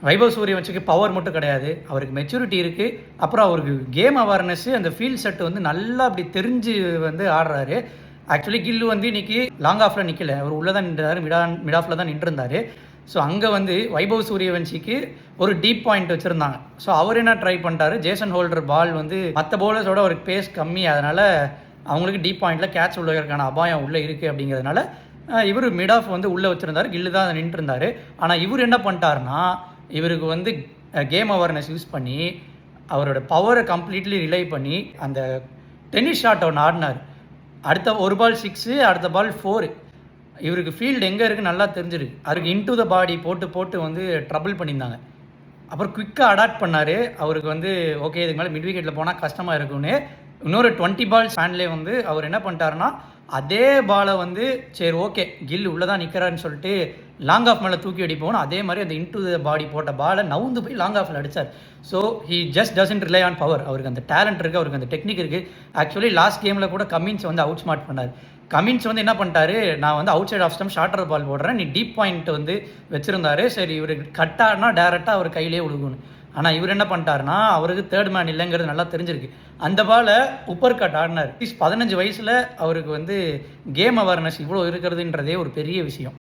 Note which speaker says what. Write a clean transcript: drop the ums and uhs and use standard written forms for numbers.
Speaker 1: Vaibhav சூரியவன்ஷிக்கு power மட்டும் கிடையாது, அவருக்கு மெச்சூரிட்டி இருக்குது. அப்புறம் அவருக்கு கேம் அவேர்னஸ்ஸு, அந்த ஃபீல்ட் செட் வந்து நல்லா அப்படி தெரிஞ்சு வந்து ஆடுறாரு. ஆக்சுவலி கில்லு வந்து இன்னைக்கு லாங் ஆஃபில் நிற்கல, அவர் உள்ளே தான் நின்றார், மிட் ஆஃபில் தான் நின்றுருந்தார். ஸோ அங்கே வந்து வைபவ் சூரியவன்ஷிக்கு ஒரு டீப் பாயிண்ட் வச்சுருந்தாங்க. ஸோ அவர் என்ன ட்ரை பண்ணிட்டாரு, ஜேசன் ஹோல்டர் பால் வந்து மற்ற பவுலர்ஸோட அவருக்கு பேஸ் கம்மி, அதனால் அவங்களுக்கு டீப் பாயிண்டில் கேட்ச் உள்ளதற்கான அபாயம் உள்ளே இருக்குது. அப்படிங்கிறதுனால இவர் மிட் ஆஃப் வந்து உள்ளே வச்சுருந்தார், கில்லு தான் நின்றுருந்தார். ஆனால் இவர் என்ன பண்ணிட்டாருன்னா, இவருக்கு வந்து கேம் அவேர்னஸ் யூஸ் பண்ணி அவரோட பவரை கம்ப்ளீட்லி ரிலை பண்ணி அந்த டென்னிஸ் ஷாட் ஒன்று ஆடினார். அடுத்த ஒரு பால் 6, அடுத்த பால் 4. இவருக்கு ஃபீல்டு எங்கே இருக்குது நல்லா தெரிஞ்சிருக்கு. அவருக்கு இன்டு த பாடி போட்டு வந்து ட்ரபிள் பண்ணியிருந்தாங்க. அப்புறம் குயிக்காக அடாப்ட் பண்ணார். அவருக்கு வந்து ஓகே இதுக்கு மேலே மிட் விக்கெட்டில் போனால் கஷ்டமாக இருக்கும்னு இன்னொரு 20 பால் ஸ்பேன்லேயே வந்து அவர் என்ன பண்ணிட்டாருன்னா, அதே பாலை வந்து சரி ஓகே கில் உள்ளே தான் நிற்கிறாருன்னு சொல்லிட்டு லாங் ஆஃப் மேலே தூக்கி அடிப்போம், அதே மாதிரி அந்த இன்டு த பாடி போட்ட பாலை நவுந்து போய் லாங் ஆஃபில் அடித்தார். So he just doesn't rely on power. அவருக்கு அந்த டேலண்ட் இருக்குது, அவருக்கு அந்த டெக்னிக் இருக்குது. ஆக்சுவலி லாஸ்ட் கேமில் கூட கமின்ஸ் வந்து அவுட் ஸ்மார்ட் பண்ணார். கமின்ஸ் வந்து என்ன பண்ணிட்டாரு, நான் வந்து outside off stump shorter ball போடுறேன், நீ டீப் பாயிண்ட் வந்து வச்சுருந்தாரு. சரி இவருக்கு கட்டார்னா டேரெக்டாக அவர் கையிலே விழுகணும். ஆனால் இவர் என்ன பண்ணிட்டாருன்னா, அவருக்கு தேர்ட் மேன் இல்லைங்கிறது நல்லா தெரிஞ்சிருக்கு. அந்த பாலை upper cut ஆடினார். 15 வயசில் அவருக்கு வந்து கேம் அவேர்னஸ் இவ்வளோ இருக்கிறதுன்றதே ஒரு பெரிய விஷயம்.